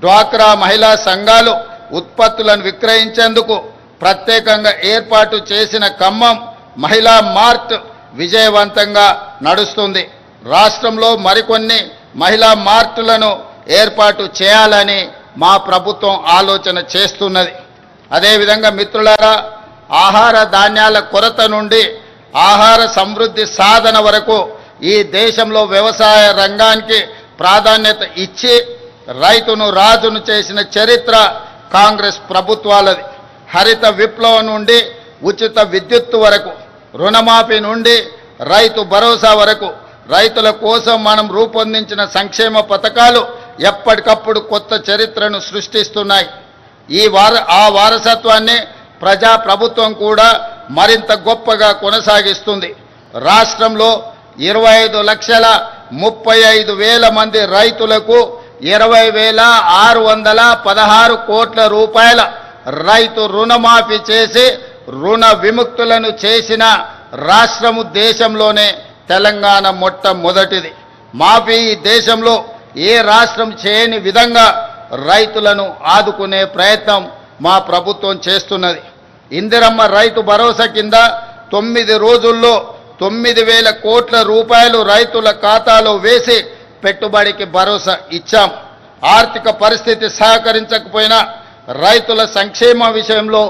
డ్వాక్రా మహిళా సంఘాలు ఉత్పత్తులను విక్రయించేందుకు ప్రత్యేకంగా ఏర్పాటు చేసిన ఖమ్మం మహిళా మార్ట్ విజయవంతంగా నడుస్తుంది. రాష్ట్రంలో మరికొన్ని మహిళా మార్టులను ఏర్పాటు చేయాలని మా ప్రభుత్వం ఆలోచన చేస్తున్నది. అదేవిధంగా మిత్రులారా, ఆహార ధాన్యాల కొరత నుండి ఆహార సమృద్ధి సాధన వరకు ఈ దేశంలో వ్యవసాయ రంగానికి ప్రాధాన్యత ఇచ్చి రైతును రాజును చేసిన చరిత్ర కాంగ్రెస్ ప్రభుత్వాలది. హరిత విప్లవం నుండి ఉచిత విద్యుత్తు వరకు, రుణమాఫీ నుండి రైతు భరోసా వరకు రైతుల కోసం మనం రూపొందించిన సంక్షేమ పథకాలు ఎప్పటికప్పుడు కొత్త చరిత్రను సృష్టిస్తున్నాయి. ఆ వారసత్వాన్ని ప్రజా ప్రభుత్వం కూడా మరింత గొప్పగా కొనసాగిస్తుంది. రాష్ట్రంలో 25,35,000 మంది రైతులకు 20,616 కోట్ల రూపాయల రైతు రుణమాఫీ చేసి రుణ విముక్తులను చేసిన రాష్ట్రము దేశంలోనే తెలంగాణ మొట్టమొదటిది. మాఫీ ఈ దేశంలో ఏ రాష్ట్రం చేయని విధంగా రైతులను ఆదుకునే ప్రయత్నం మా ప్రభుత్వం చేస్తున్నది. ఇందిరమ్మ రైతు భరోసా కింద 9 రోజుల్లో 9,000 కోట్ల రూపాయలు రైతుల ఖాతాలో వేసి పెట్టుబడికి భరోసా ఇచ్చాం. ఆర్థిక పరిస్థితి సహకరించకపోయినా రైతుల సంక్షేమ విషయంలో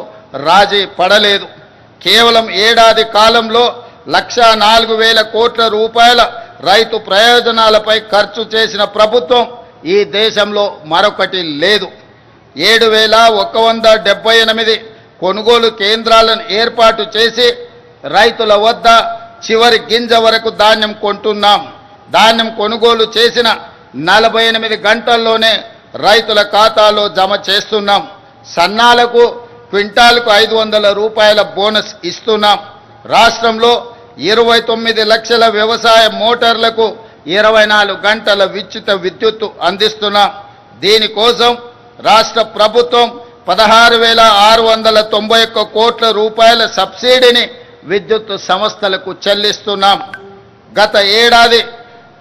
రాజీ పడలేదు. కేవలం ఏడాది కాలంలో 1,04,000 కోట్ల రూపాయల రైతు ప్రయోజనాలపై ఖర్చు చేసిన ప్రభుత్వం ఈ దేశంలో మరొకటి లేదు. 7,178 కొనుగోలు కేంద్రాలను ఏర్పాటు చేసి రైతుల వద్ద చివరి గింజ వరకు ధాన్యం కొంటున్నాం. ధాన్యం కొనుగోలు చేసిన 48 గంటల్లోనే రైతుల ఖాతాలో జమ చేస్తున్నాం. సన్నాలకు క్వింటాల్కు 500 రూపాయల బోనస్ ఇస్తున్నాం. రాష్ట్రంలో 29 లక్షల వ్యవసాయ మోటార్లకు 24 గంటల ఉచిత విద్యుత్తు అందిస్తున్నాం. దీనికోసం రాష్ట్ర ప్రభుత్వం 16,691 కోట్ల రూపాయల సబ్సిడీని విద్యుత్ సంస్థలకు చెల్లిస్తున్నాం. గత ఏడాది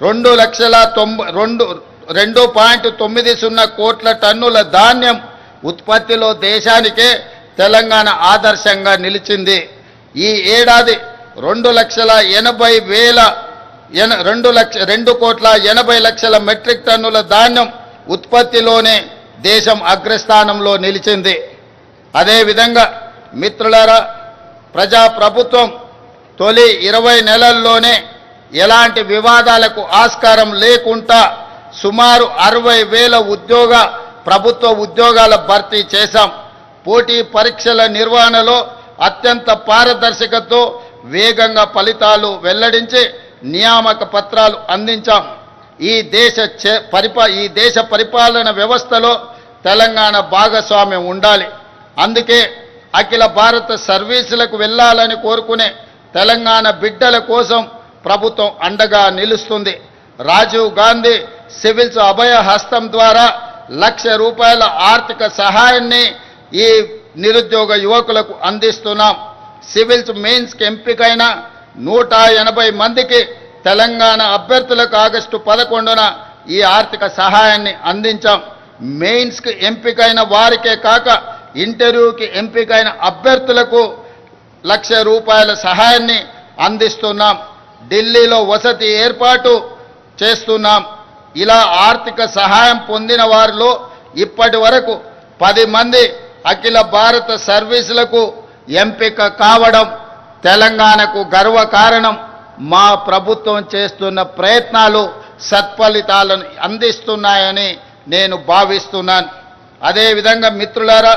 2,90,2.90 కోట్ల టన్నుల ధాన్యం ఉత్పత్తిలో దేశానికే తెలంగాణ ఆదర్శంగా నిలిచింది. ఈ ఏడాది 2,80,00,000 మెట్రిక్ టన్నుల ధాన్యం ఉత్పత్తిలోనే దేశం అగ్రస్థానంలో నిలిచింది. అదేవిధంగా మిత్రులారా, ప్రజాప్రభుత్వం తొలి 20 నెలల్లోనే ఎలాంటి వివాదాలకు ఆస్కారం లేకుండా సుమారు 60,000 ప్రభుత్వ ఉద్యోగాల భర్తీ చేశాం. పోటీ పరీక్షల నిర్వహణలో అత్యంత పారదర్శకతతో వేగంగా ఫలితాలు వెల్లడించి నియామక పత్రాలు అందించాం. ఈ దేశ పరిపాలన వ్యవస్థలో తెలంగాణ భాగస్వామ్యం ఉండాలి. అందుకే అఖిల భారత సర్వీసులకు వెళ్ళాలని కోరుకునే తెలంగాణ బిడ్డల కోసం ప్రభుత్వం అండగా నిలుస్తుంది. రాజీవ్ గాంధీ సివిల్స్ అభయ హస్తం ద్వారా ₹1,00,000 రూపాయల ఆర్థిక సహాయాన్ని ఈ నిరుద్యోగ యువకులకు అందిస్తున్నాం. సివిల్స్ మెయిన్స్కి ఎంపికైన 180 మందికి తెలంగాణ అభ్యర్థులకు ఆగస్టు 11న ఈ ఆర్థిక సహాయాన్ని అందించాం. మెయిన్స్కి ఎంపికైన వారికే కాక ఇంటర్వ్యూకి ఎంపికైన అభ్యర్థులకు ₹1,00,000 రూపాయల సహాయాన్ని అందిస్తున్నాం. ఢిల్లీలో వసతి ఏర్పాటు చేస్తున్నాం. ఇలా ఆర్థిక సహాయం పొందిన వారిలో ఇప్పటి వరకు 10 మంది అఖిల భారత సర్వీసులకు ఎంపిక కావడం తెలంగాణకు గర్వకారణం. మా ప్రభుత్వం చేస్తున్న ప్రయత్నాలు సత్ఫలితాలను అందిస్తున్నాయని నేను భావిస్తున్నాను. అదేవిధంగా మిత్రులారా,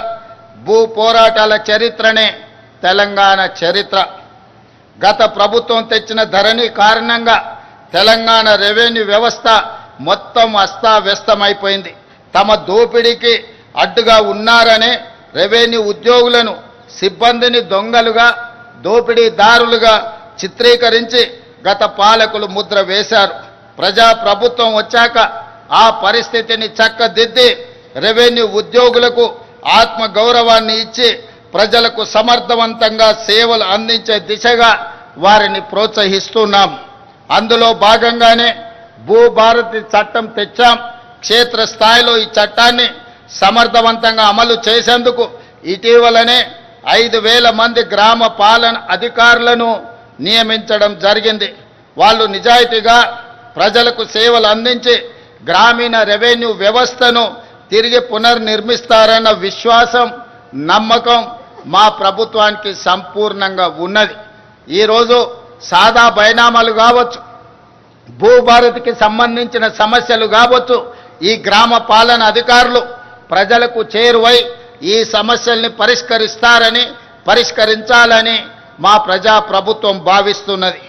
భూ పోరాటాల చరిత్రనే తెలంగాణ చరిత్ర. గత ప్రభుత్వం తెచ్చిన ధరణి కారణంగా తెలంగాణ రెవెన్యూ వ్యవస్థ మొత్తం అస్తావ్యస్తమైపోయింది. తమ దోపిడీకి అడ్డుగా ఉన్నారనే రెవెన్యూ ఉద్యోగులను, సిబ్బందిని దొంగలుగా, దోపిడీదారులుగా చిత్రీకరించి గత పాలకులు ముద్ర వేశారు. ప్రజా ప్రభుత్వం వచ్చాక ఆ పరిస్థితిని చక్కదిద్ది రెవెన్యూ ఉద్యోగులకు ఆత్మ గౌరవాన్ని ఇచ్చి ప్రజలకు సమర్థవంతంగా సేవలు అందించే దిశగా వారిని ప్రోత్సహిస్తున్నాం. అందులో భాగంగానే భూభారతి చట్టం తెచ్చాం. క్షేత్రస్థాయిలో ఈ చట్టాన్ని సమర్థవంతంగా అమలు చేసేందుకు ఇటీవలనే 5,000 మంది గ్రామ పాలన అధికారులను నియమించడం జరిగింది. వాళ్ళు నిజాయితీగా ప్రజలకు సేవలు అందించి గ్రామీణ రెవెన్యూ వ్యవస్థను తిరిగి పునర్నిర్మిస్తారన్న విశ్వాసం, నమ్మకం మా ప్రభుత్వానికి సంపూర్ణంగా ఉన్నది. ఈరోజు సాదా బైనామాలు కావచ్చు, భూభారతికి సంబంధించిన సమస్యలు కావచ్చు, ఈ గ్రామ పాలన అధికారులు ప్రజలకు చేరువై ఈ సమస్యల్ని పరిష్కరించాలని మా ప్రజా ప్రభుత్వం భావిస్తున్నది.